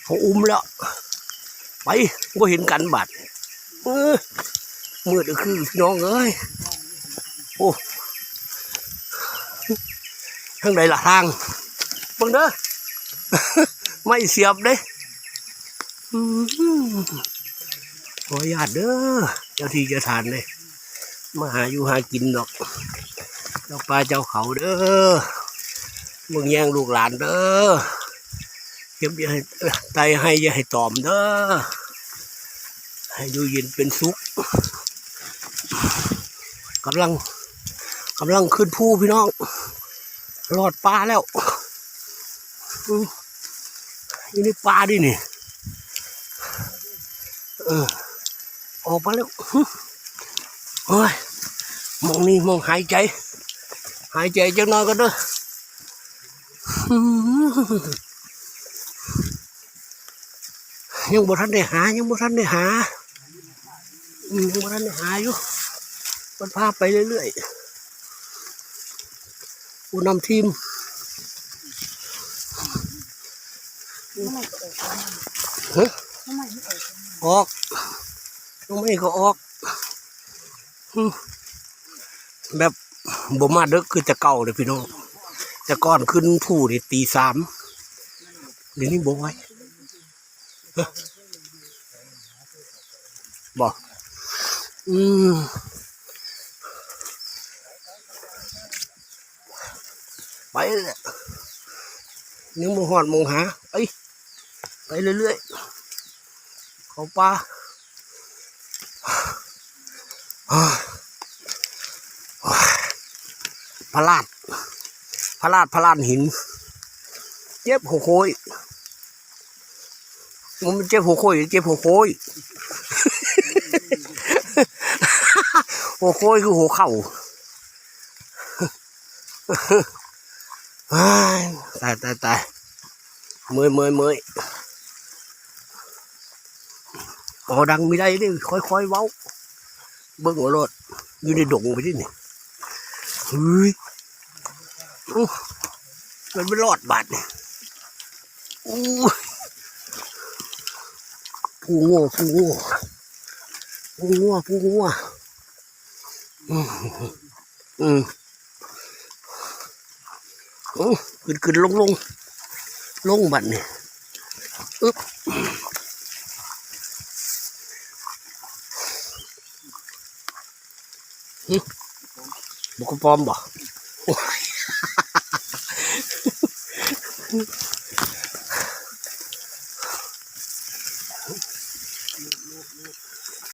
เขาอุ้มแล้วไปก็เห็นกันบาดมืดคือพี่น้องเอ้ยโอ้ทางใดล่ะทางบังเด้อ ไม่เสียบเด้ขอญาติเด้อเจ้าที่เจ้าทานเลยมาหาอยู่หากินดอกเจ้าป่าเจ้าเขาเด้อมึงแย่งลูกหลานเด้อเก็บอย่าให้ไตให้อย่าให้ตอมเด้อให้ดูเย็นเป็นสุขกำลังขึ้นภูพี่น้องรอดป่าแล้วอยู่ในป่าดินี่ออกมาแล้วโอ้ยมองนี่มองหายใจจังน้อยก็เด้อยังบ่ทันได้หายังบ่ทันได้หาอยู่มันพาไปเรื่อยๆผู้นำทีมออกน้องไม่ก็ออกแบบบ่มาเด็กคือจะเก่าเลยพี่น้องจะก่อนขึ้นผู้นี่ตี 3เดี๋ยวนี้บ่ไหวบ่ไปเลยนึกมองหอดมองหาไปเรื่อยๆเขาป่าพลาดหินเจ็บหัวโคยมันเจ็บหัวโคยหัวโคยคือหัวเข่าตายเมื่อยอ๋อดังไม่ได้ดิค่อยเว้าเบิ้งหัวรถอยู่ในดงไปที่นี่เฮ้ยมันไม่รอดบาดเนี่ยผู้งัวขึ้นลงบัดเนี่ยบุกปอมบ่